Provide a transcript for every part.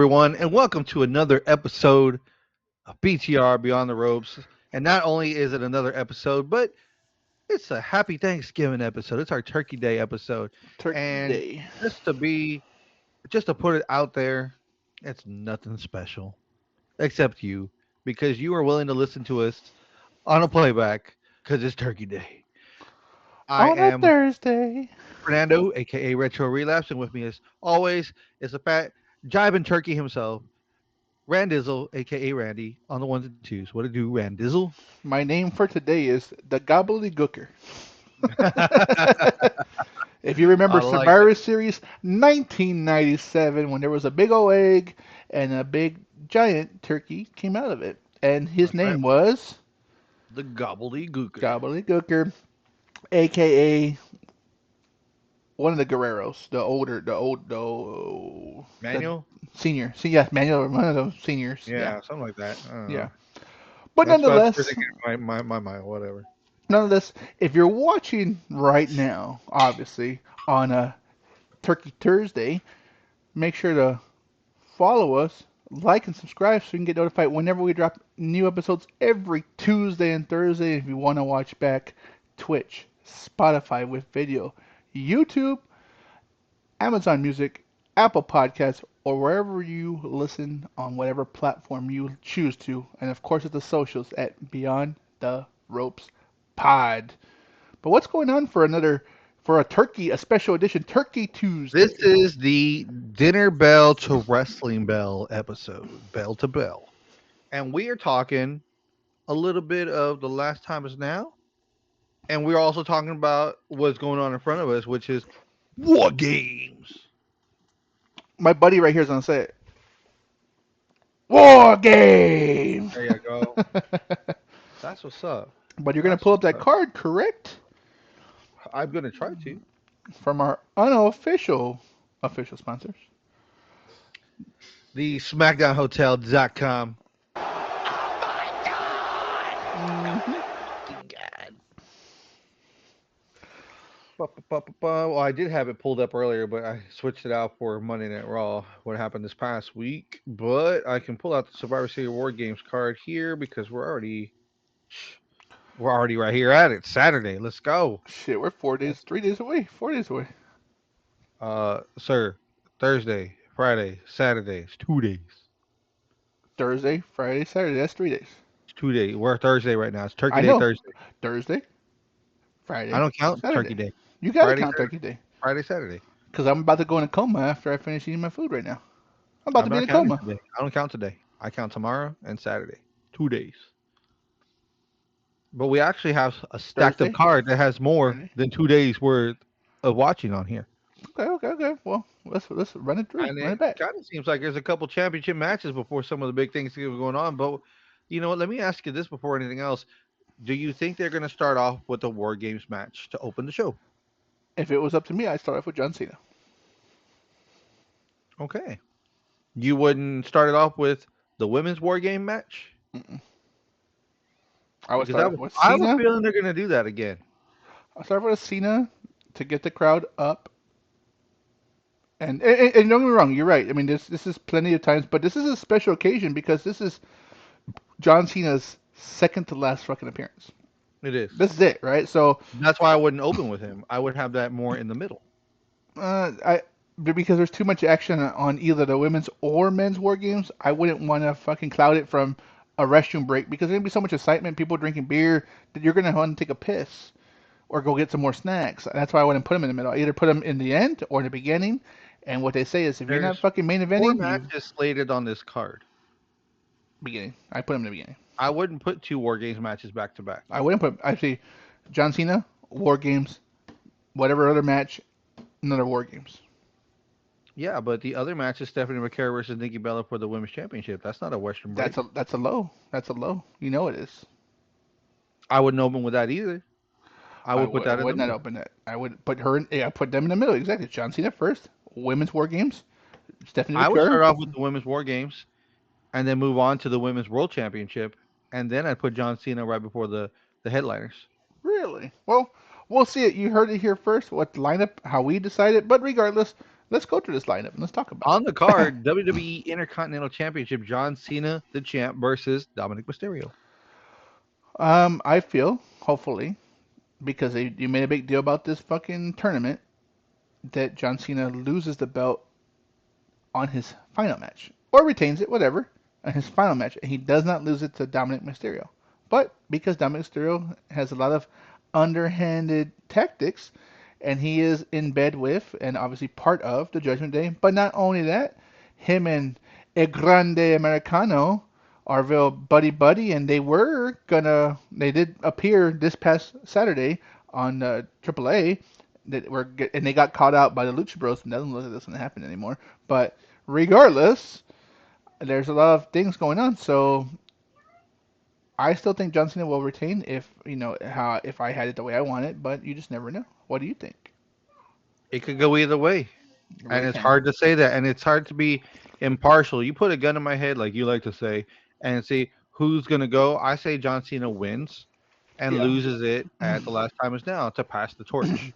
everyone, and welcome to another episode of BTR Beyond the Ropes. And not only is it another episode, but it's a happy Thanksgiving episode. It's our Turkey Day episode. Turkey And Day. just to be, just to put it out there, it's nothing special except you, because you are willing to listen to us on a playback because it's Turkey Day. I On a am Thursday. Fernando, aka Retro Relapse, and with me as always is the fat jibing turkey himself. Randizzle, aka Randy, on the ones and twos. What to do, Randizzle? My name for today is the Gobbledygooker. If you remember I like it. Survivor Series 1997, when there was a big old egg and a big giant turkey came out of it, and his That's right. name was The gobbledygooker. Gobbledygooker, aka one of the Guerreros, the Manual? senior. See, yeah, Manuel, one of those seniors. Yeah, Yeah, something like that. I don't yeah. know. But That's the first nonetheless, thing in my mind. Whatever. nonetheless, if you're watching right now, obviously on a Turkey Thursday, make sure to follow us, like and subscribe so you can get notified whenever we drop new episodes every Tuesday and Thursday. If you want to watch back, Twitch, Spotify with video, YouTube, Amazon Music, Apple Podcasts, or wherever you listen on whatever platform you choose to. And of course, at the socials at Beyond the Ropes Pod. But what's going on for a turkey, a special edition Turkey This Tuesday? is the dinner bell to wrestling bell episode, bell to bell, and we are talking a little bit of the last time is now, and we're also talking about what's going on in front of us, which is war games. My buddy right here is gonna say it. War game. There you go. That's what's up. But you're gonna That's pull up what's that up. card, correct? I'm gonna try to. From our unofficial official sponsors. The SmackDownHotel.com. Hmm. Well, I did have it pulled up earlier, but I switched it out for Monday Night Raw. What happened this past week? But I can pull out the Survivor Series War Games card here because we're already right here at it. Saturday. Let's go. Shit, we're 4 days, 3 days away, 4 days away. Sir, Thursday, Friday, Saturday. It's 2 days. Thursday, Friday, Saturday. That's 3 days. It's 2 days. We're Thursday right now. It's Turkey I Day know. Thursday. Thursday, I Friday, don't count Turkey Saturday. Day. You gotta Friday, count Saturday. Turkey Day. Friday, Saturday. Because I'm about to go in a coma after I finish eating my food right now. I'm about to I'm be in not a counting coma. today. I don't count today. I count tomorrow and Saturday. 2 days. But we actually have a stacked up Thursday, card that has more Friday. than 2 days worth of watching on here. Okay, okay, okay. Well, let's run it through, And run it it back. kind of seems like there's a couple championship matches before some of the big things that are going on. But you know what? Let me ask you this before anything else. Do you think they're going to start off with a War Games match to open the show? If it was up to me, I'd start off with John Cena. Okay. You wouldn't start it off with the women's War Game match? Mm-mm. I would Because I start have, off with I have a Cena. feeling they're going to do that again. I'll start off with Cena to get the crowd up. And don't get me wrong, you're right. I mean, this is plenty of times, but this is a special occasion because this is John Cena's second to last fucking appearance. It is. This is it, right? So, That's why I wouldn't open with him. I would have that more in the middle. I because there's too much action on either the women's or men's war games, I wouldn't want to fucking cloud it from a restroom break because there's gonna be so much excitement, people drinking beer that you're gonna want to take a piss or go get some more snacks. That's why I wouldn't put them in the middle. I either put them in the end or in the beginning. And what they say is, if you're not There's fucking main four eventing, you matches slated on this card. beginning. I put them in the beginning. I wouldn't put two War Games matches back to back. I wouldn't put actually John Cena War Games, whatever other match, another War Games. Yeah, but the other match is Stephanie McCare versus Nikki Bella for the Women's Championship. That's not a Western break. That's a low. That's a low. You know it is. I wouldn't open with that either. I would put I that in the would not middle. open it. I would put her in. Yeah, put them in the middle. Exactly. John Cena first. Women's War Games. Stephanie I would McCure. start off with the Women's War Games and then move on to the Women's World Championship, and then I'd put John Cena right before the headliners. Really? Well, we'll see it. You heard it here first. What lineup? How we decided. But regardless, Let's go through this lineup and let's talk about On the it. card, WWE Intercontinental Championship, John Cena, the champ, versus Dominic Mysterio. I feel, hopefully, because you made a big deal about this fucking tournament, that John Cena loses the belt on his final match, or retains it, whatever, on his final match, and he does not lose it to Dominic Mysterio. But because Dominic Mysterio has a lot of underhanded tactics, and he is in bed with, and obviously part of the Judgment Day, but not only that, him and El Grande Americano are real buddy buddy, and they did appear this past Saturday on AAA, and they got caught out by the Lucha Bros. And doesn't look like this going to happen anymore. But regardless, there's a lot of things going on. So I still think John Cena will retain if how if I had it the way I want it. But you just never know. What do you think? It could go either way, It and really it's can. hard to say that, and it's hard to be impartial. You put a gun in my head, like you like to say, and see who's gonna go. I say John Cena wins and Yeah. loses it at the last time is now to pass the torch.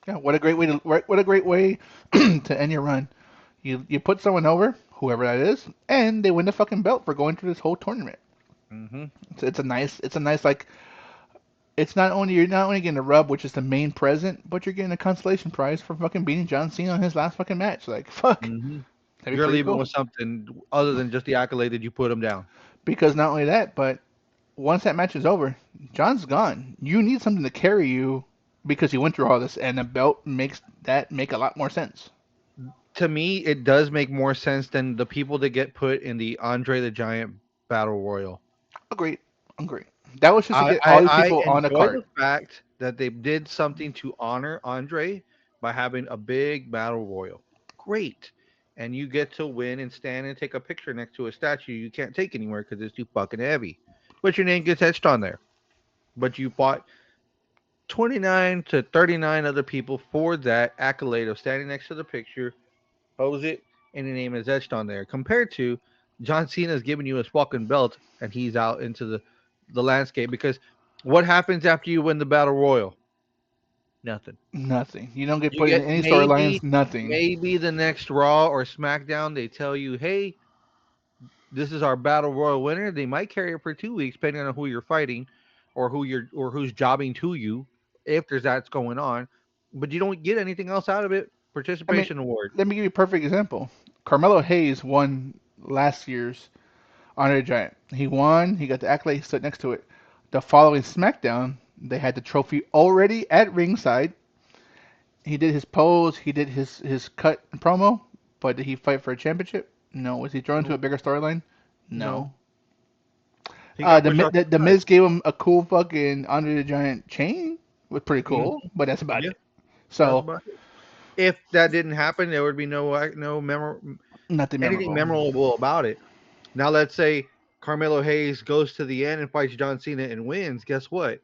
Yeah. What a great way to end your run. You put someone over, whoever that is, and they win the fucking belt for going through this whole tournament. Hmm. It's a nice like you're not only getting a rub, which is the main present, but you're getting a consolation prize for fucking beating John Cena on his last fucking match. Like fuck, Hmm. that'd be You're pretty leaving cool. with something other than just the accolade that you put him down. Because not only that, but once that match is over, John's gone. You need something to carry you because you went through all this, and the belt makes that make a lot more sense. To me, it does make more sense than the people that get put in the Andre the Giant Battle Royal. Agreed. Agreed. That was just to I, get I, all these I people on the enjoy card, the fact that they did something to honor Andre by having a big battle royal. Great. And you get to win and stand and take a picture next to a statue you can't take anywhere because it's too fucking heavy. But your name gets etched on there. But you fought 29 to 39 other people for that accolade of standing next to the picture, pose it, and your name is etched on there. Compared to John Cena's giving you his fucking belt and he's out into the landscape because what happens after you win the battle royal? Nothing. nothing. You don't get You put in get any storylines. Nothing. maybe the next Raw or SmackDown they tell you, hey, this is our battle royal winner. They might carry it for 2 weeks, depending on who you're fighting, or who's jobbing to you, if there's that's going on. But you don't get anything else out of it. I mean, Participation award. let me give you a perfect example. Carmelo Hayes won last year's Honor the Giant. He won. He got the accolade. He stood next to it. The following SmackDown, they had the trophy already at ringside. He did his pose. He did his cut and promo. But did he fight for a championship? No. Was he thrown into a No, bigger storyline? No. no. He got The, pushed off to the the side. Miz gave him a cool fucking Honor the Giant chain. Was pretty Mhm. cool, but that's about Yeah, it. that's So about it. If that didn't happen, there would be nothing anything memorable. memorable about it. Now, let's say Carmelo Hayes goes to the end and fights John Cena and wins. Guess what?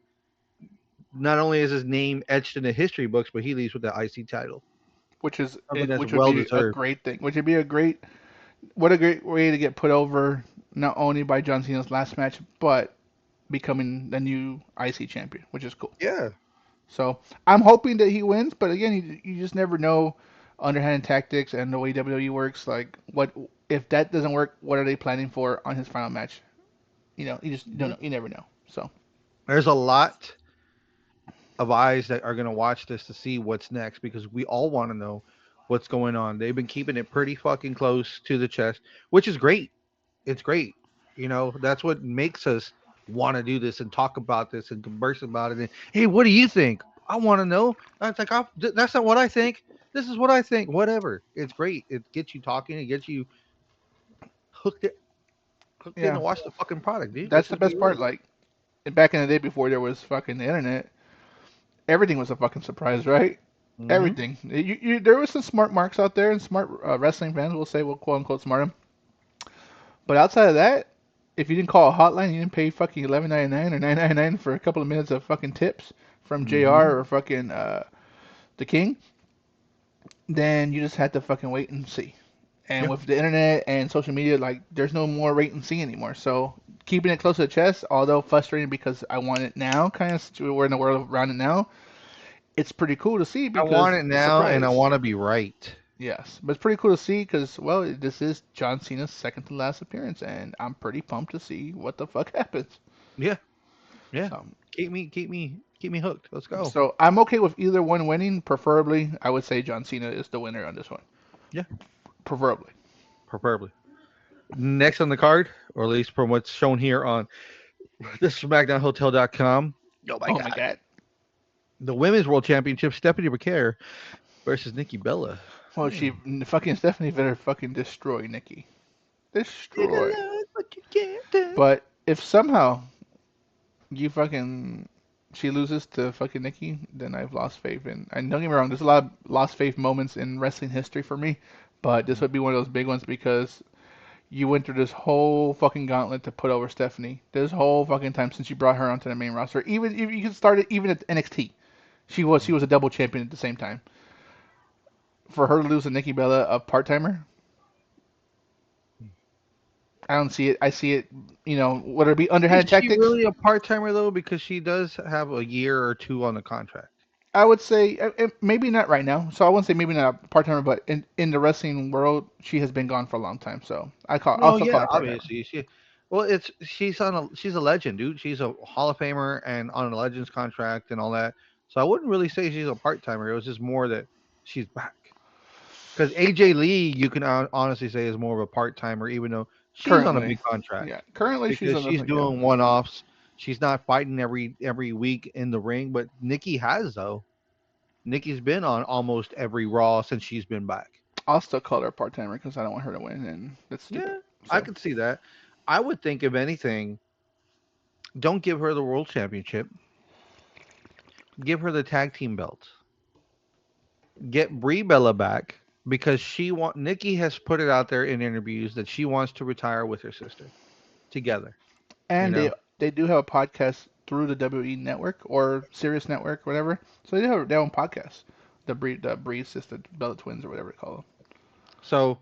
Not only is his name etched in the history books, but he leaves with the IC title. Something that's Which would well be a deserved. great thing. Which would be a great what a great way to get put over not only by John Cena's last match, but becoming the new IC champion, which is cool. Yeah. So I'm hoping that he wins, but again, you just never know underhand tactics and the way WWE works. Like, what if that doesn't work? What are they planning for on his final match? You just don't Mhm. know. You never know. So There's a lot of eyes that are going to watch this to see what's next because we all want to know what's going on. They've been keeping it pretty fucking close to the chest, which is great. It's great. That's what makes us want to do this and talk about this and converse about it. And hey, what do you think? I want to know. That's like that's not what I think. This is what I think. Whatever. It's great. It gets you talking. It gets you hooked it, hooked in to yeah, watch the fucking product, dude. Let's that's the just be best part. real. Like back in the day before there was fucking the internet, everything was a fucking surprise, right? Hmm. Everything. There was some smart marks out there, and smart wrestling fans will say, well, quote unquote, smart. But outside of that, if you didn't call a hotline, you didn't pay fucking 11.99 or 9.99 for a couple of minutes of fucking tips from Hmm. JR or fucking the King, then you just had to fucking wait and see. And Yeah. with the internet and social media, like there's no more wait and see anymore. So keeping it close to the chest, although frustrating because I want it now, kind of we're in the world around it now. It's pretty cool to see I want because it the now, and I surprise. want to be right. Yes, but it's pretty cool to see because, well, this is John Cena's second to last appearance, and I'm pretty pumped to see what the fuck happens. Yeah, yeah. So, Keep me hooked. Let's go. so I'm okay with either one winning. Preferably, I would say John Cena is the winner on this one. Yeah, Preferably. preferably. Next on the card, or at least from what's shown here on the SmackDownHotel.com. Oh my Oh my God. god. The Women's World Championship, Stephanie Becerra versus Nikki Bella. Well, Hmm. she fucking Stephanie better fucking destroy Nikki. Take a Destroy. look what you can't do. But if somehow you fucking she loses to fucking Nikki, then I've lost faith in. And don't get me wrong, there's a lot of lost faith moments in wrestling history for me, but this would be one of those big ones because you went through this whole fucking gauntlet to put over Stephanie. This whole fucking time since you brought her onto the main roster. Even if you could start it even at NXT. She was a double champion at the same time. For her to lose to Nikki Bella, a part timer, I don't see it. I see it, whether it be Is underhanded she tactics. really a part timer though? Because she does have a year or two on the contract. I would say maybe not right now. So I wouldn't say maybe not a part timer, but in the wrestling world, she has been gone for a long time. So I'll Well, still call yeah, her part timer. obviously Well, she's a legend, dude. She's a Hall of Famer and on a Legends contract and all that. So I wouldn't really say she's a part timer. It was just more that she's back. Because AJ Lee, you can honestly say is more of a part timer, even though she's on a Currently, big contract. yeah, currently she's Because on the she's yeah. doing one offs. She's not fighting every week in the ring, but Nikki has though. Nikki's been on almost every Raw since she's been back. I'll still call her a part timer because I don't want her to win, and that's stupid. Yeah, I So could see that. I would think if anything, don't give her the world championship. Give her the tag team belts. Get Brie Bella back because Nikki has put it out there in interviews that she wants to retire with her sister together. You and they know, they do have a podcast through the WWE network or Sirius Network, whatever. So they do have their own podcast. The Breeze Sister Bella Twins or whatever they call them. so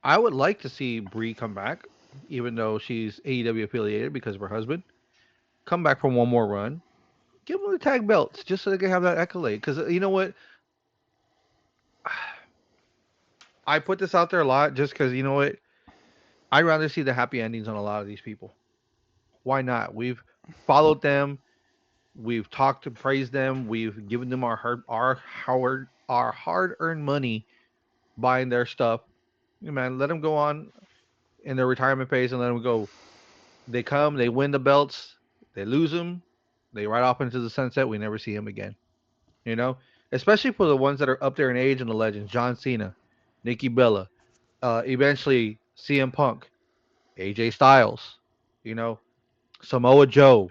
I would like to see Brie come back, even though she's AEW affiliated because of her husband. Come back for one more run. Give them the tag belts just so they can have that accolade. Because you know what, I put this out there a lot just because you know what, I'd rather see the happy endings on a lot of these people. Why not? We've followed them. We've talked and praised them. We've given them our hard earned money buying their stuff. Yeah, man, let them go on in their retirement phase and let them go. They come, they win the belts, they lose them, they ride off into the sunset. We never see them again. You know, especially for the ones that are up there in age and the legends: John Cena, Nikki Bella, eventually CM Punk, AJ Styles. You know, Samoa Joe,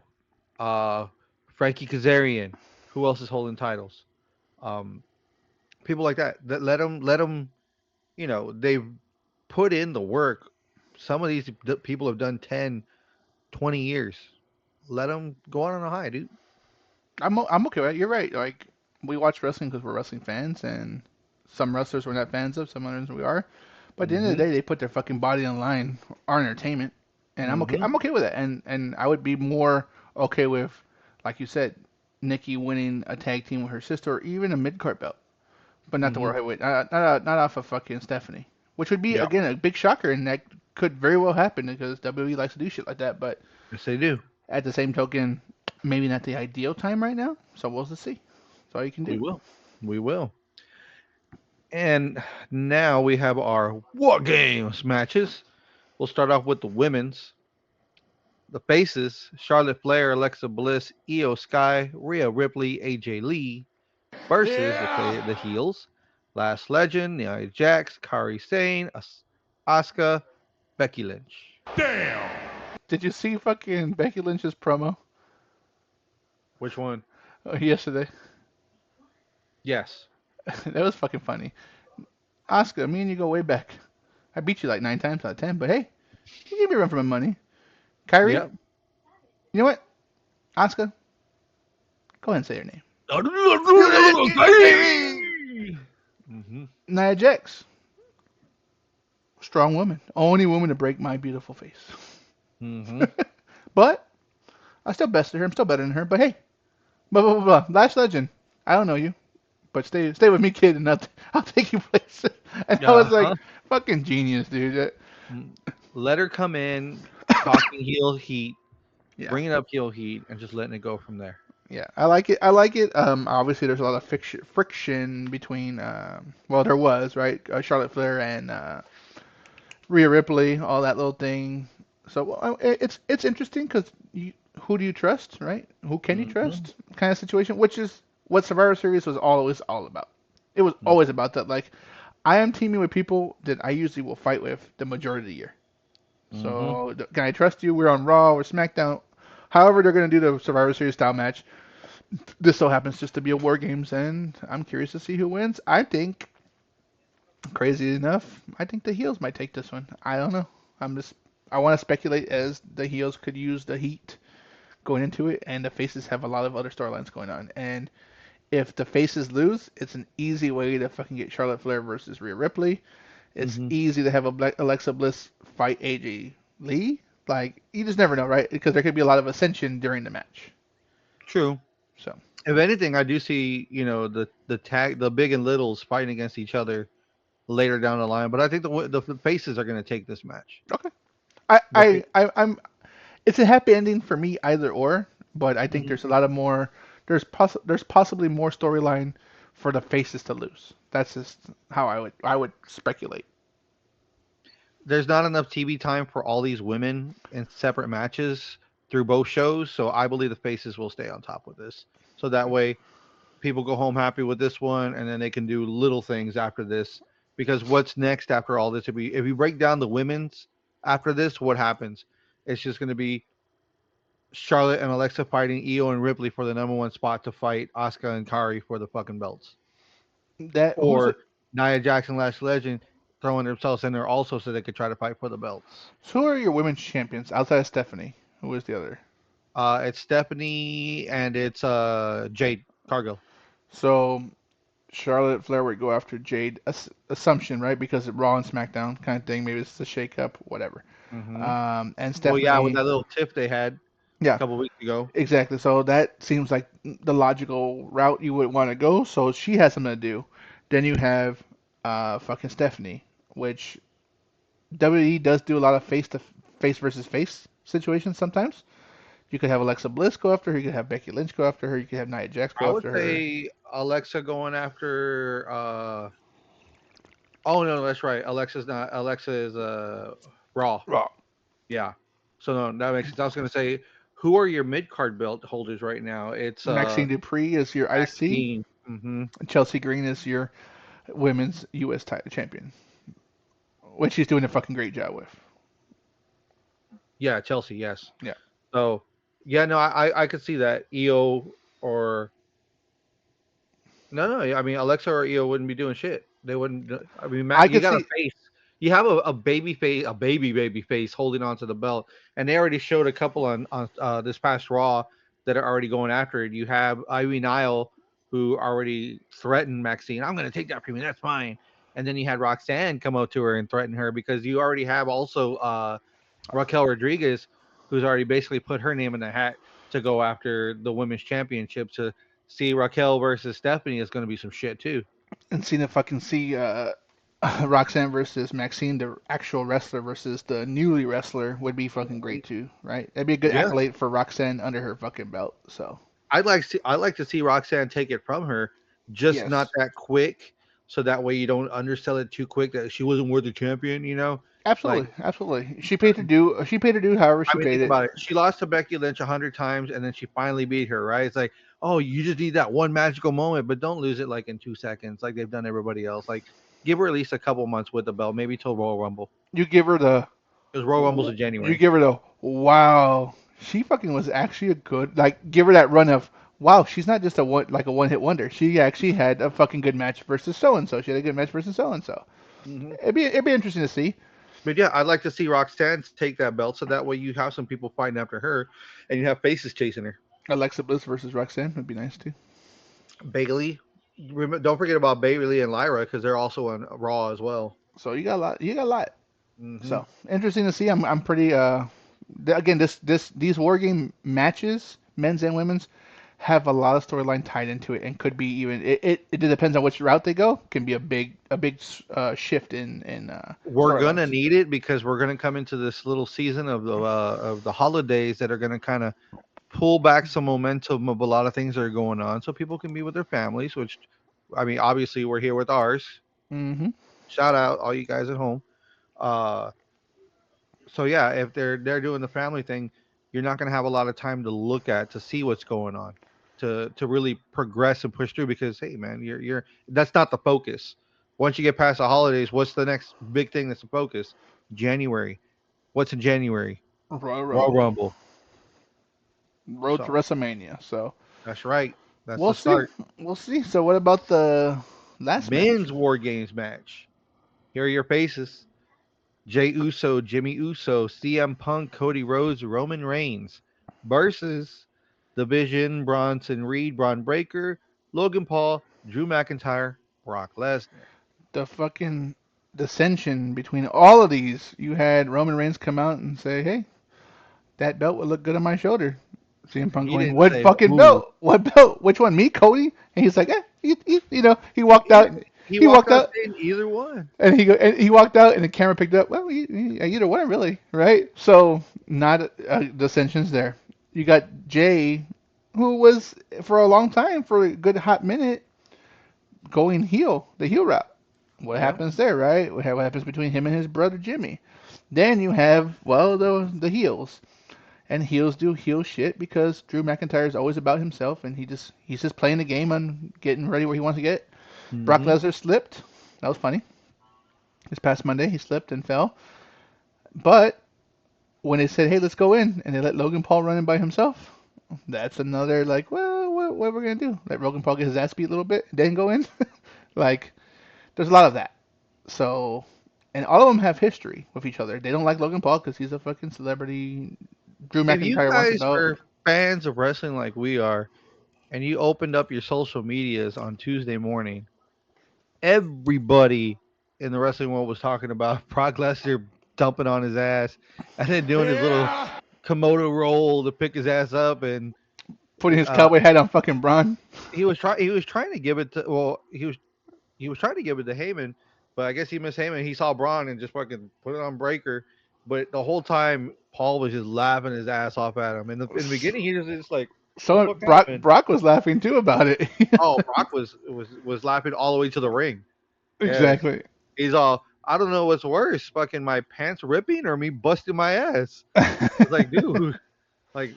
uh, Frankie Kazarian. Who else is holding titles? Um, People like that. That let them. You know, they've put in the work. Some of these people have done 10, 20 years. Let them go on a high, dude. I'm okay with it. You're right. Like we watch wrestling because we're wrestling fans, and some wrestlers we're not fans of, some others we are. But at the end of the Mm-hmm. day, they put their fucking body on the line, our entertainment, and I'm okay. Mm-hmm. I'm okay with it. And I would be more okay with, like you said, Nikki winning a tag team with her sister, or even a mid card belt, but not the Mm-hmm. world heavyweight. Not off of fucking Stephanie, which would be Yeah. again a big shocker, and that could very well happen because WWE likes to do shit like that. But Yes, they do. at the same token, maybe not the ideal time right now. So we'll just see. That's all you can We do. will. We will. And now we have our War Games matches. We'll start off with the women's. The faces: Charlotte Flair, Alexa Bliss, Io Sky, Rhea Ripley, AJ Lee versus the heels: Last Legend, Nia Jax, Kairi Sane, Asuka, Becky Lynch. Did you see fucking Becky Lynch's promo Which one? yesterday? Yes. That was fucking funny. Oscar, me and you go way back. I beat you like 9 times out of 10, but hey, you give me a run for my money. Kyrie, Yep. you know what? Oscar, go ahead and say her name. Hmm. Nia Jax, strong woman. Only woman to break my beautiful face. Hmm. But I still bested her. I'm still better than her. But hey, blah blah blah blah. Last legend. I don't know you. but stay with me, kid, and I'll take you places. And I was Uh-huh. like, fucking genius, dude. Mm. Let her come in, talking heel heat, Yeah, bringing up heel heat, and just letting it go from there. yeah, I like it. I like it. Obviously, there's a lot of friction between. Well, there was right, Charlotte Flair and Rhea Ripley, all that little thing. So well, it's interesting because who do you trust, right? Who can you Hmm. trust? Kind of situation, which is what Survivor Series was always all about. It was always about that. Like I am teaming with people that I usually will fight with the majority of the year. Hmm. So can I trust you? We're on Raw or SmackDown. However, they're going to do the Survivor Series style match. This so happens just to be a War Games, and I'm curious to see who wins. I think, crazy enough, I think the heels might take this one. I don't know. I want to speculate as the heels could use the heat going into it, and the faces have a lot of other storylines going on. And if the faces lose, it's an easy way to fucking get Charlotte Flair versus Rhea Ripley. It's Hmm. easy to have a Alexa Bliss fight AJ Lee. Like you just never know, right? Because there could be a lot of ascension during the match. True. So If anything, I do see the big and littles fighting against each other later down the line. But I think the faces are going to take this match. okay, The fa- I'm. It's a happy ending for me either or, but I think Mhm. there's a lot of more. There's possibly more storyline for the faces to lose. That's just how I would speculate. There's not enough TV time for all these women in separate matches through both shows, so I believe the faces will stay on top with this. So that way, people go home happy with this one, and then they can do little things after this. Because what's next after all this? If you break down the women's after this, what happens? It's just going to be Charlotte and Alexa fighting Io and Ripley for the number one spot to fight Asuka and Kari for the fucking belts, That who's or Nia Jackson, Last Legend, throwing themselves in there also so they could try to fight for the belts. so who are your women's champions outside of Stephanie? Who is the other? It's Stephanie and it's Jade Cargill. So Charlotte Flair would go after Jade. Assumption, right? Because of Raw and SmackDown kind of thing. Maybe it's a shake up, whatever. Hmm. And Well, yeah, with Stephanie, that little tiff they had a yeah, couple weeks ago. exactly. So that seems like the logical route you would want to go. So she has something to do. Then you have fucking Stephanie, which WWE does do a lot of face to face versus face situations sometimes. You could have Alexa Bliss go after her. You could have Becky Lynch go after her. You could have Nia Jax I go would after her. say Alexa going after. Oh no, that's right. Alexa's not. Alexa is Raw. Raw. Yeah. So no, that makes sense. I was gonna say, who are your mid card belt holders right now? It's Maxine Dupree is your IC. Maxine. Hmm. Chelsea Green is your women's U.S. title champion, which she's doing a fucking great job with. Yeah, Chelsea. Yes. Yeah, So yeah, no, I could see that EO or no, no. I mean, Alexa or EO wouldn't be doing shit. They wouldn't. I mean, I Matt, you could got a see. face. You have a baby face, a baby face holding onto the belt, and they already showed a couple on this past Raw that are already going after it. You have Ivy Nile who already threatened Maxine. I'm going to take that from you. That's fine. And then you had Roxanne come out to her and threaten her because you already have also Raquel Rodriguez, who's already basically put her name in the hat to go after the women's championship. To see Raquel versus Stephanie is going to be some shit too. And seeing if I can see Roxanne versus Maxine, the actual wrestler versus the newly wrestler, would be fucking great too, right? That'd be a good Yeah, accolade for Roxanne under her fucking belt. So I'd like to see Roxanne take it from her, just not yes, that quick, so that way you don't undersell it too quick that she wasn't worth the champion. You know, like absolutely, absolutely. She paid to do. She paid to do. However, I she mean, paid think it. about it. She lost to Becky Lynch 100 times, and then she finally beat her. Right? It's like, oh, you just need that one magical moment, but don't lose it like in 2 seconds, like they've done everybody else. Like, give her at least a couple months with the belt, maybe till Royal Rumble, You give her the. because Royal Rumble's in You January. give her the. Wow, she fucking was actually a good. Like, give her that run of. Wow, she's not just a one hit wonder. She actually had a fucking good match versus so and so. She had a good match versus so and so. Hmm. It'd be interesting to see. But yeah, I'd like to see Roxanne take that belt, so that way you have some people fighting after her, and you have faces chasing her. Alexa Bliss versus Roxanne would be nice too. Bailey, don't forget about Bailey and Lyra because they're also on Raw as well. So you got a lot. You got a lot. Hmm. So interesting to see. I'm pretty. Again, these war game matches, men's and women's, have a lot of storyline tied into it, and could be even. It depends on which route they go. Can be a big shift in We're gonna storylines. need it because we're gonna come into this little season of the holidays that are gonna kind of pull back some momentum of a lot of things that are going on, so people can be with their families. Which, I mean, obviously we're here with ours. Hmm. Shout out all you guys at home. Uh, so yeah, if they're doing the family thing, you're not gonna have a lot of time to look at to see what's going on, to really progress and push through. Because hey, man, you're that's not the focus. Once you get past the holidays, what's the next big thing that's the focus? January. What's in January? Royal Royal Rumble, Rumble. road to So WrestleMania. So that's right. That's we'll the see. start. We'll see. So what about the last match? Men's War Games match. Here are your faces: Jay Uso, Jimmy Uso, CM Punk, Cody Rhodes, Roman Reigns versus Division, Bronson Reed, Braun Breaker, Logan Paul, Drew McIntyre, Brock Lesnar. The fucking dissension between all of these. You had Roman Reigns come out and say, "Hey, that belt would look good on my shoulder." CM Punk He going, didn't "What say fucking who. belt? What belt? Which one? Me, Cody?" And he's like, "Eh, he walked Yeah, out. he He walked walked out out, saying either one. and he walked out, and the camera picked up. Well, either one, really, right? So not dissensions there. You got Jay, who was for a long time, for a good hot minute, going the heel route. What Yeah. happens there, right? What happens between him and his brother Jimmy? Then you have, well, the heels, and heels do heel shit because Drew McIntyre is always about himself, and he's just playing the game on getting ready where he wants to get. Brock Hmm. Lesnar slipped. That was funny. This past Monday, he slipped and fell. But when they said, "Hey, let's go in," and they let Logan Paul run in by himself, that's another like, well, what are we gonna do? Let Logan Paul get his ass beat a little bit, then go in. Like, there's a lot of that. So, and all of them have history with each other. They don't like Logan Paul because he's a fucking celebrity. Drew If you McIntyre wants the guys belt. are fans of wrestling like we are, and you opened up your social medias on Tuesday morning, everybody in the wrestling world was talking about Brock Lesnar dumping on his ass and then doing his little Yeah. Komodo roll to pick his ass up, and Putting his uh, cowboy hat on fucking Braun. he was trying to give it to, well, he was trying to give it to Heyman, but I guess he missed Heyman. He saw Braun and just fucking put it on Breaker. But the whole time, Paul was just laughing his ass off at him. In the beginning, he was just like, "The So fuck Brock happened?" Brock was laughing too about it. Oh, Brock was laughing all the way to the ring. Yes, Exactly. he's all, "I don't know what's worse, fucking my pants ripping or me busting my ass." It's like, dude, like,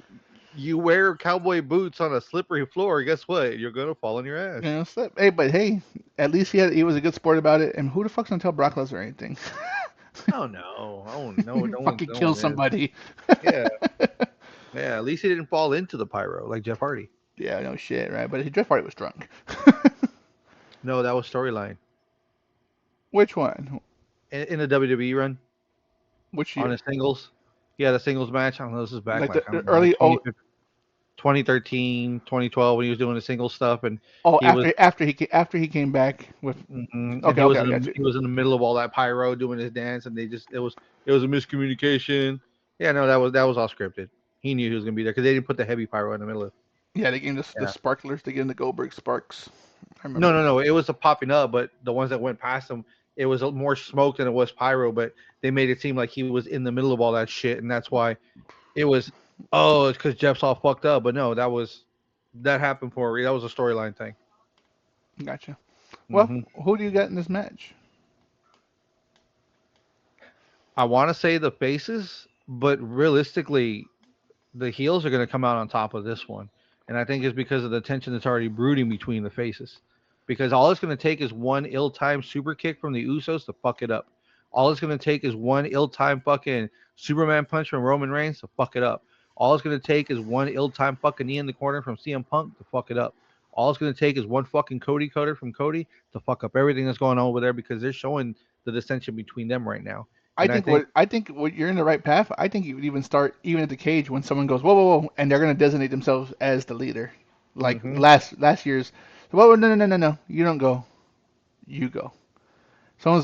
you wear cowboy boots on a slippery floor. Guess what? You're gonna fall on your ass. Slip. Hey, but hey, at least he was a good sport about it. And who the fuck's gonna tell Brock Lesnar anything? Oh no, oh no, Fucking no kill one is. somebody. Yeah, yeah. At least he didn't fall into the pyro like Jeff Hardy. Yeah, no shit, right? But Jeff Hardy was drunk. No, that was storyline Which one? in the WWE run Which on year? his singles. He had a singles match. I don't know. This is back Like like, the I don't know, like early 2013, 2012 when he was doing the singles stuff, and oh he was after he came back with and okay, okay, I got you. he was in the middle of all that pyro doing his dance, and it was a miscommunication. Yeah, no, that was all scripted. He knew he was gonna be there because they didn't put the heavy pyro in the middle of. Yeah, they gave him the Yeah. sparklers. They gave him the Goldberg sparks. I No, remember. no, no. It was a popping up, but the ones that went past him, it was more smoke than it was pyro. But they made it seem like he was in the middle of all that shit, and that's why it was. Oh, it's because Jeff's all fucked up. But no, that happened for a reason. That was a storyline thing. Gotcha. Well, Hmm. who do you got in this match? I want to say the faces, but realistically, the heels are going to come out on top of this one, and I think it's because of the tension that's already brooding between the faces. Because all it's going to take is one ill-timed super kick from the Usos to fuck it up. All it's going to take is one ill-timed fucking Superman punch from Roman Reigns to fuck it up. All it's going to take is one ill-timed fucking knee in the corner from CM Punk to fuck it up. All it's going to take is one fucking Cody cutter from Cody to fuck up everything that's going on over there because they're showing the dissension between them right now. And I think, I think what you're in the right path. I think you would even start even at the cage when someone goes whoa whoa whoa, and they're gonna designate themselves as the leader, like hmm last year's. Whoa, no no no no no, you don't go, you go.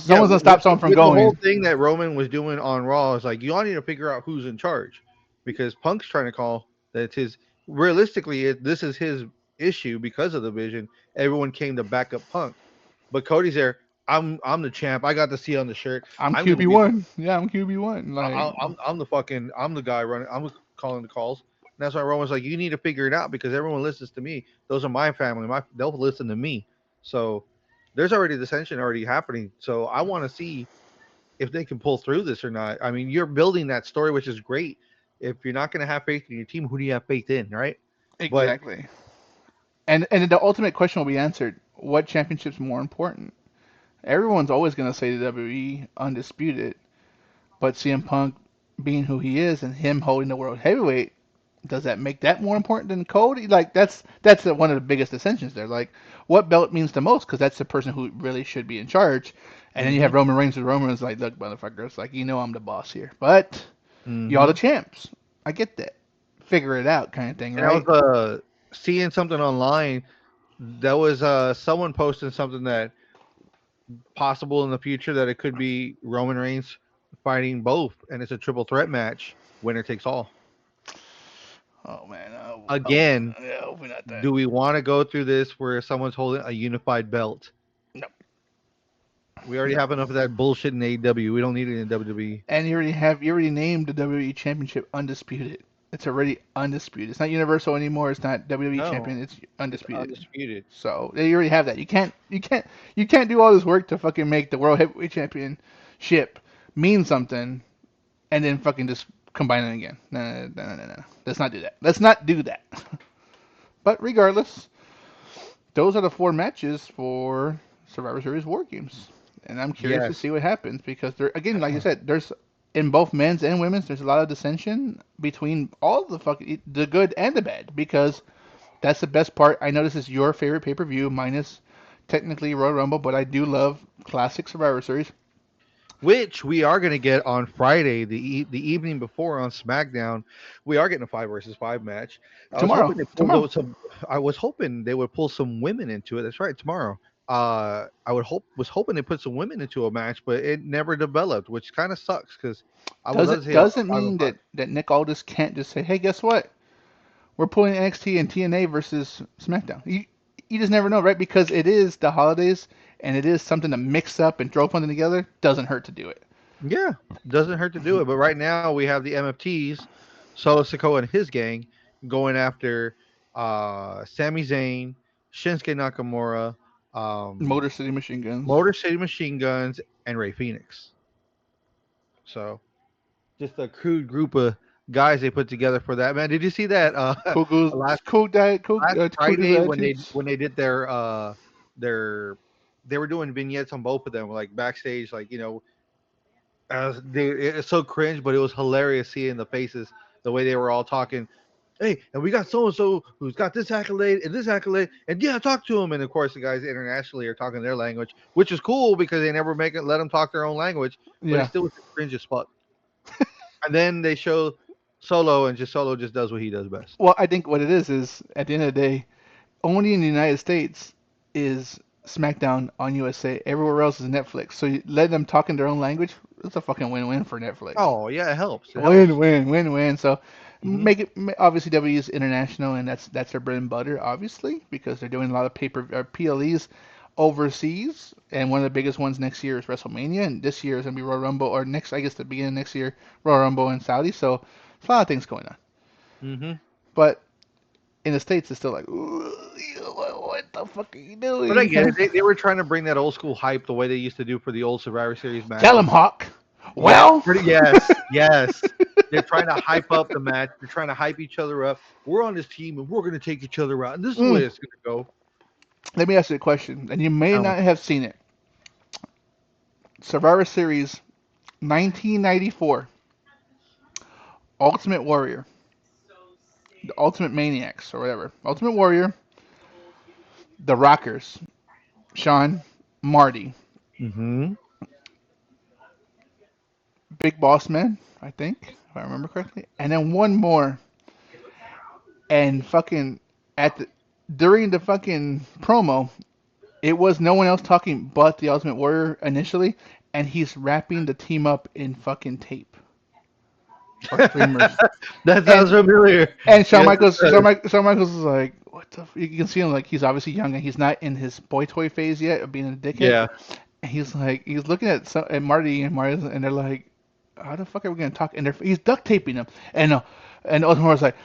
yeah, Someone's gonna stop someone from with the whole going. thing that Roman was doing on Raw is like you all need to figure out who's in charge because Punk's trying to call that it's realistically, this is his issue because of the vision. Everyone came to back up Punk, but Cody's there. I'm the champ. I got the C on the shirt. I'm I'm gonna be the QB1. Yeah, I'm QB1. Like, I'm the fucking I'm the guy running. I'm calling the calls. And that's why Roman's like, you need to figure it out because everyone listens to me. Those are my family. They'll listen to me. So there's already dissension already happening. So I want to see if they can pull through this or not. I mean, you're building that story, which is great. If you're not going to have faith in your team, who do you have faith in, right? But exactly. And the ultimate question will be answered: what championship's more important? Everyone's always going to say the WWE undisputed, but CM Punk being who he is and him holding the world heavyweight, does that make that more important than Cody? Like that's one of the biggest dissensions there. Like what belt means the most because that's the person who really should be in charge. And then you have hmm Roman Reigns, and Roman is like, look, motherfuckers, like I'm the boss here, but y'all the hmm champs. I get that. Figure it out, kind of thing, and I was right? seeing something online. That was someone posting something that possible in the future that it could be Roman Reigns fighting both, and it's a triple threat match. Winner takes all. Oh man, Again, yeah, hopefully not that. do we want to go through this where someone's holding a unified belt? No, We already no. have enough of that bullshit in AEW. We don't need it in WWE. And you already named the WWE Championship undisputed. It's already undisputed. It's not Universal anymore. It's not WWE No, Champion. It's it's undisputed. undisputed. So you already have that. You can't do all this work to fucking make the World Heavyweight Championship mean something and then fucking just combine it again. No, no, no, no, no, no. Let's not do that. Let's not do that. But regardless, those are the four matches for Survivor Series War Games, and I'm curious to Yes. see what happens because there, again, like you said, there's in both men's and women's, there's a lot of dissension between all the fucking the good and the bad because that's the best part. I know this is your favorite pay per view, minus technically Royal Rumble, but I do love classic Survivor Series. Which we are going to get on Friday, the evening before on SmackDown. We are getting a 5 versus 5 match. I was Tomorrow, hoping they pulled tomorrow. those some. I was hoping they would pull some women into it. That's right, tomorrow. I would hope was hoping they put some women into a match, but it never developed, which kind of sucks because I would love to see a Doesn't five on mean five. that Nick Aldis can't just say, hey, guess what? We're pulling NXT and TNA versus SmackDown. You just never know, right? Because it is the holidays and it is something to mix up and throw something together. Doesn't hurt to do it. Yeah, doesn't hurt to do it. But right now we have the MFTs, Solo Sikoa and his gang going after Sami Zayn, Shinsuke Nakamura, um, Motor City Machine Guns. Motor City Machine Guns, and Ray Phoenix. So just a crude group of guys they put together for that. Man, did you see that last last Cool Dudes Friday Attitudes. when they did their they were doing vignettes on both of them like backstage like it's so cringe, but it was hilarious seeing the faces, the way they were all talking. Hey, and we got so and so who's got this accolade, and yeah, talk to him. And of course, the guys internationally are talking their language, which is cool because they never make it let them talk their own language, but it Yeah. still was cringe as fuck. And then they show Solo, and just Solo just does what he does best. Well, I think what it is at the end of the day, only in the United States is SmackDown on USA. Everywhere else is Netflix. So you let them talk in their own language. It's a fucking win-win for Netflix. Oh yeah, it helps. It Win, helps. win, win, win. So hmm make it obviously W is international, and that's their bread and butter, obviously, because they're doing a lot of PLEs overseas, and one of the biggest ones next year is WrestleMania, and this year is gonna be Royal Rumble, or next, I guess, the beginning of next year, Royal Rumble in Saudi. So there's a lot of things going on, hmm but in the states, it's still like, what the fuck are you But I doing? get it. They were trying to bring that old school hype the way they used to do for the old Survivor Series Tell him, matches. Hawk. Yeah, Well, yes, yes. They're trying to hype up the match. They're trying to hype each other up. We're on this team and we're going to take each other out. And this is the mm, way it's going to go. let me ask you a question, and you may Tell me. not have seen it. Survivor Series 1994, Ultimate Warrior, the Ultimate Maniacs, or whatever. Ultimate Warrior, the Rockers, Sean, Marty, Mm-hmm. Big Boss Man, I think, if I remember correctly, and then one more. And fucking at the during the fucking promo, it was no one else talking but the Ultimate Warrior initially, and he's wrapping the team up in fucking tape. or streamers. That And sounds familiar. and Shawn Yes, it Michaels, does. Shawn Michaels is like, what the? You can see him like he's obviously young and he's not in his boy toy phase yet of being a dickhead. Yeah. And he's like, he's looking at Marty and Marty, and they're like, how the fuck are we gonna talk? And he's duct taping him. And Ultimate Warrior's like,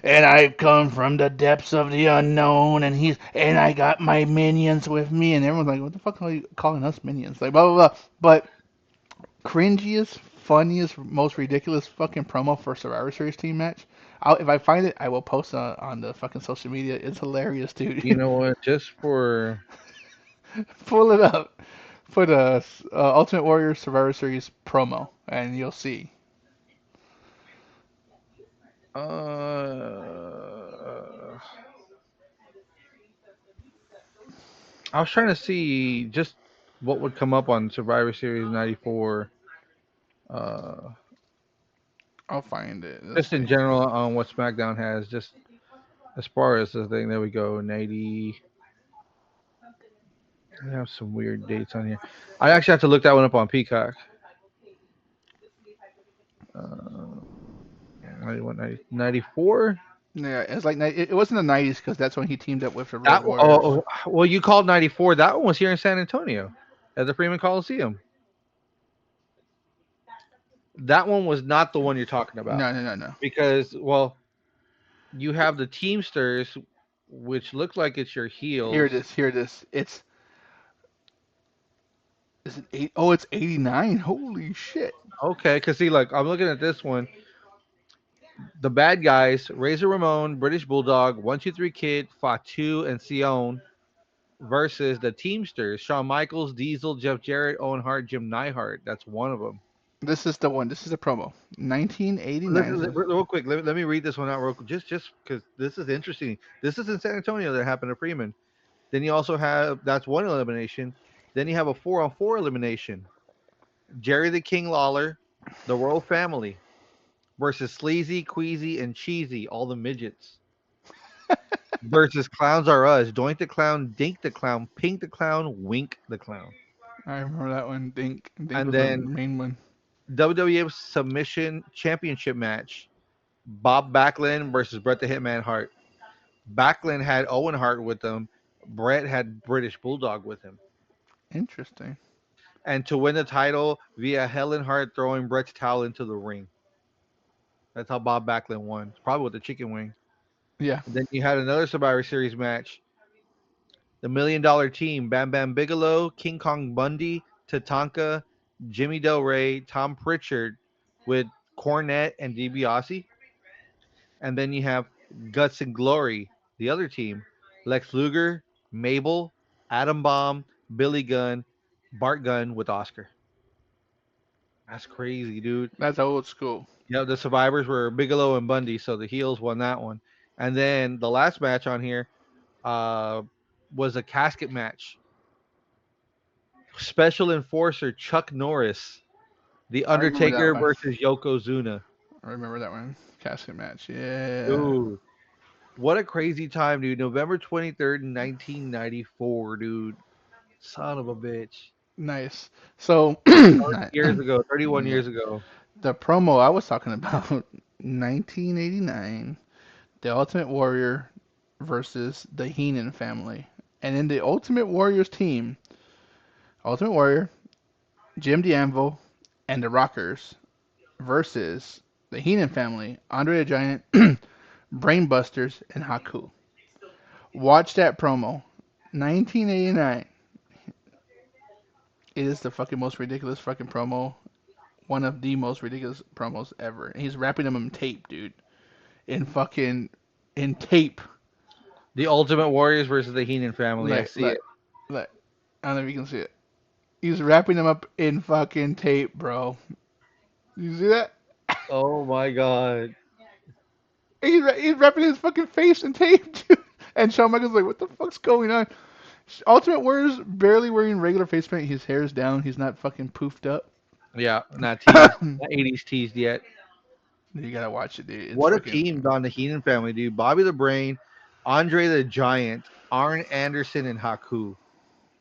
and I've come from the depths of the unknown, and I got my minions with me, and everyone's like, what the fuck are you calling us minions? Like blah blah blah. But cringiest, funniest, most ridiculous fucking promo for Survivor Series team match. If I find it, I will post on the fucking social media. It's hilarious, You dude. know what? Just for Pull it up. Put a Ultimate Warrior Survivor Series promo, and you'll see. I was trying to see just what would come up on Survivor Series '94. Uh, I'll find it. Let's just in see. general on what SmackDown has, just as far as the thing. There we go. 90. I have some weird dates on here. I actually have to look that one up on Peacock. Uh, 91, 94? Yeah, it's like it wasn't the '90s because that's when he teamed up with the Road That Warriors. well, you called '94. That one was here in San Antonio, at the Freeman Coliseum. That one was not the one you're talking about, No, no, no, no. because well, you have the Teamsters, which look like it's your Here it heels. is. Here it is. It's is it eight? Oh, it's '89. Holy shit! Okay, because see, like I'm looking at this one. The bad guys: Razor Ramon, British Bulldog, 123 Kid, Fatu, and Sion versus the Teamsters: Shawn Michaels, Diesel, Jeff Jarrett, Owen Hart, Jim Neidhart. That's one of them. This is the one. This is the promo. 1989. Real quick, let me read this one out real quick, just because this is interesting. This is in San Antonio that happened to Freeman. Then you also have that's one elimination. Then you have a 4-on-4 elimination. Jerry the King Lawler, the Royal Family versus Sleazy, Queasy, and Cheesy, all the midgets. Versus Clowns Are Us, Doink the Clown, Dink the Clown, Pink the Clown, Wink the Clown. I remember that one. Dink And was the then main one. WWF Submission Championship match: Bob Backlund versus Bret the Hitman Hart. Backlund had Owen Hart with him. Bret had British Bulldog with him. Interesting. And to win the title via Helen Hart throwing Bret's towel into the ring. That's how Bob Backlund won. Probably with the chicken wing. Yeah. And then you had another Survivor Series match: the Million Dollar Team: Bam Bam Bigelow, King Kong Bundy, Tatanka, Jimmy Del Rey, Tom Pritchard with Cornette and DiBiase. And then you have Guts and Glory, the other team: Lex Luger, Mabel, Adam Bomb, Billy Gunn, Bart Gunn with Oscar. That's crazy, dude. That's old school. Yeah, the survivors were Bigelow and Bundy, so the heels won that one. And then the last match on here uh, was a casket match. Special Enforcer Chuck Norris, The I remember that Undertaker one. versus Yokozuna. I remember that one. Casket match. Yeah. Dude, what a crazy time, dude. November 23rd, 1994, dude. Son of a bitch. Nice. So, 30 years ago, 31 yeah, years ago. the promo I was talking about, 1989, the Ultimate Warrior versus the Heenan family. And in the Ultimate Warriors team, Ultimate Warrior, Jim D'Anvil, and the Rockers versus the Heenan family, Andre the Giant, Brainbusters, and Haku. Watch that promo. 1989. It is the fucking most ridiculous fucking promo. One of the most ridiculous promos ever. And he's wrapping them in tape, dude. In fucking in tape. The Ultimate Warriors versus the Heenan family. I Like see like it. like I don't know if you can see it. He's wrapping them up in fucking tape, bro. You see that? Oh my god. He's wrapping his fucking face in tape, dude. And Shawn Michaels like, what the fuck's going on? Ultimate Warrior's barely wearing regular face paint. His hair's down. He's not fucking poofed up. Yeah, not teased. Not 80s teased yet. You gotta watch it, dude. It's What a fucking team on the Heenan family, dude. Bobby the Brain, Andre the Giant, Arn Anderson, and Haku.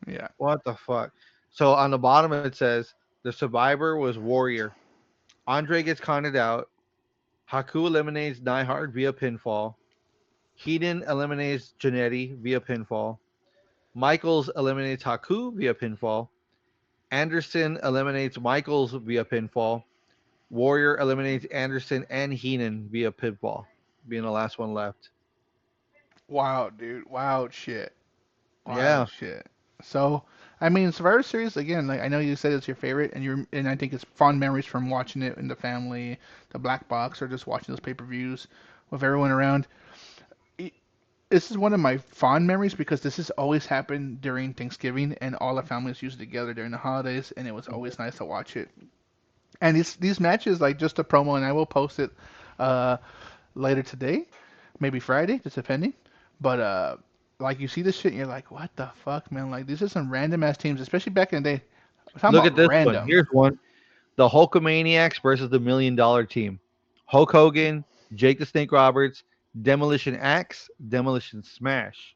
yeah. What the fuck? So on the bottom it says the survivor was Warrior. Andre gets counted out. Haku eliminates Neihard via pinfall. Heenan eliminates Janetti via pinfall. Michaels eliminates Haku via pinfall. Anderson eliminates Michaels via pinfall. Warrior eliminates Anderson and Heenan via pinfall, being the last one left. Wow, dude. Wow, shit. Wow, Yeah. shit. So, I mean, Survivor Series again. Like I know you said it's your favorite, and I think it's fond memories from watching it in the family, the black box, or just watching those pay-per-views with everyone around. I- This is one of my fond memories because this has always happened during Thanksgiving, and all the families used together during the holidays, and it was always nice to watch it. And these matches, like just a promo, and I will post it uh, later today, maybe Friday, just depending. But like you see this shit, and you're like, what the fuck, man? Like these are some random ass teams, especially back in the day. I'm talking Look about at this one. random. Here's one. The Hulkamaniacs versus the $1 million team. Hulk Hogan, Jake the Snake Roberts, Demolition Axe, Demolition Smash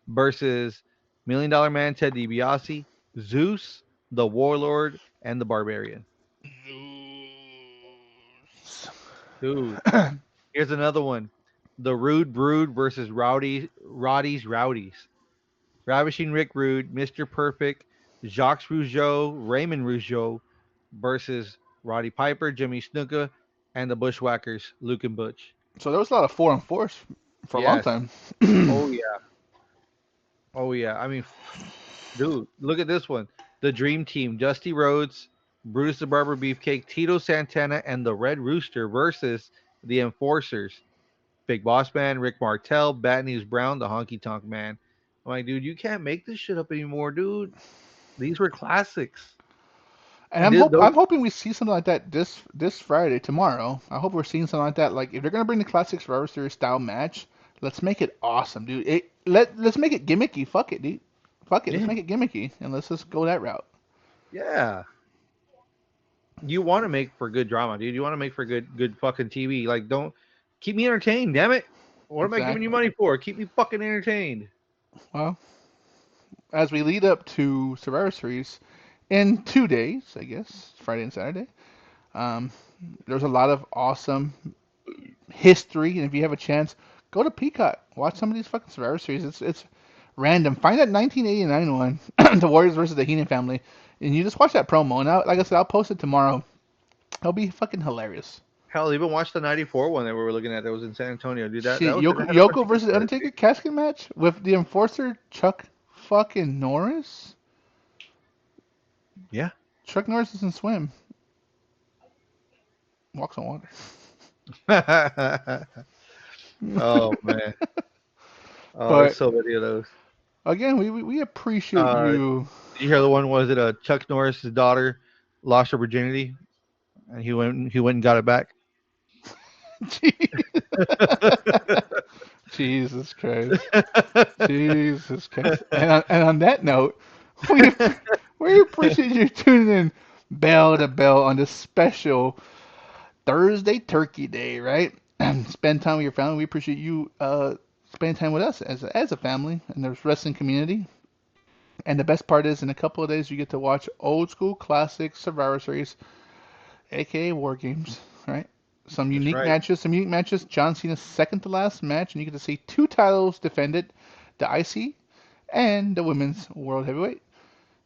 versus $1 million Man Ted DiBiase, Zeus, the Warlord, and the Barbarian. Zeus. Dude, here's another one. The Rude Brood versus Roddy's Rowdies. Ravishing Rick Rude, Mr. Perfect, Jacques Rougeau, Raymond Rougeau versus Roddy Piper, Jimmy Snuka, and the Bushwhackers, Luke and Butch. So there was a lot of 4-on-4s for a long Yes. time. Oh yeah. Oh yeah. I mean, dude, look at this one. The Dream Team: Dusty Rhodes, Brutus the Barber Beefcake, Tito Santana, and the Red Rooster versus the Enforcers: Big Boss Man, Rick Martel, Bad News Brown, the Honky Tonk Man. I'm like, dude, you can't make this shit up anymore, dude. These were classics. And And dude, those, I'm hoping we see something like that this Friday tomorrow. I hope we're seeing something like that. Like if they're gonna bring the classic Survivor Series style match, let's make it awesome, dude. Let's make it gimmicky. Fuck it, dude. Fuck it. Let's yeah, make it gimmicky and let's just go that route. yeah. You want to make for good drama, dude. You want to make for good fucking TV. Like, don't keep me entertained. Damn it. What am I giving you Exactly. money for? Keep me fucking entertained. Well, as we lead up to Survivor Series in 2 days, I guess Friday and Saturday. Um, there's a lot of awesome history, and if you have a chance, go to Peacock, watch some of these fucking Survivor Series. It's random. Find that 1989 one, the Warriors versus the Heenan family, and you just watch that promo. And like I said, I'll post it tomorrow. It'll be fucking hilarious. Hell, even watch the '94 one that we were looking at that was in San Antonio, dude. That Shit, that was that had a bunch Yoko of good versus stories, Undertaker dude. casket match with the enforcer Chuck fucking Norris. Yeah. Chuck Norris doesn't swim, walks on water. Oh man. Oh, there's But so many of those. again, we appreciate Uh, you. did you hear the one? Was it Chuck Norris's daughter lost her virginity and he went and got it back? Jesus Christ. Jesus Christ. And on that note, we we appreciate you tuning in bell to bell on this special Thursday Turkey Day, right? Spend time with your family. We appreciate you spending time with us as a family in the wrestling community. And the best part is, in a couple of days, you get to watch old school classic Survivor Series, aka War Games, right? That's right. Some unique matches. John Cena's second to last match, and you get to see two titles defended: the IC and the Women's World Heavyweight.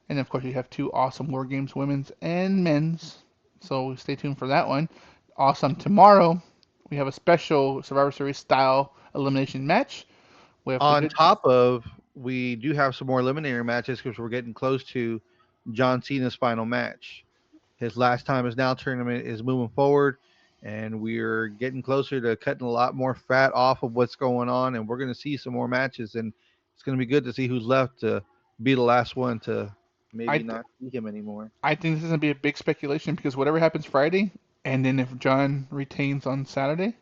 And of course, you have two awesome War Games, women's and men's. So stay tuned for that one. Awesome. Tomorrow, we have a special Survivor Series style elimination match with the On good. top of, we do have some more eliminator matches because we're getting close to John Cena's final match. His last time is now tournament is moving forward, and we're getting closer to cutting a lot more fat off of what's going on, and we're going to see some more matches, and it's going to be good to see who's left to be the last one to I maybe th- not see him anymore. I think this is gonna be a big speculation because whatever happens Friday, and then if John retains on Saturday,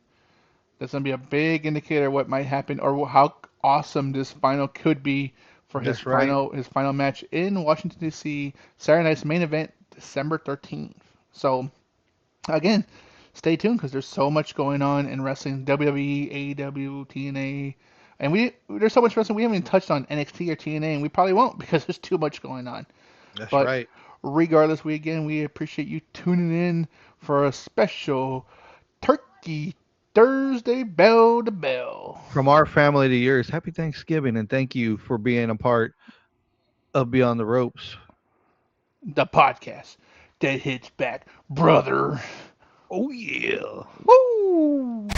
that's gonna be a big indicator of what might happen or how awesome this final could be for That's right. his final match in Washington D.C. Saturday night's main event, December 13th. So again, stay tuned because there's so much going on in wrestling, WWE, AEW, TNA, and there's so much wrestling we haven't even touched on NXT or TNA, and we probably won't because there's too much going on. That's But right. regardless, we appreciate you tuning in for a special Turkey Turkey Thursday, bell to bell. From our family to yours, happy Thanksgiving and thank you for being a part of Beyond the Ropes. The podcast that hits back, brother. Oh, yeah. Woo!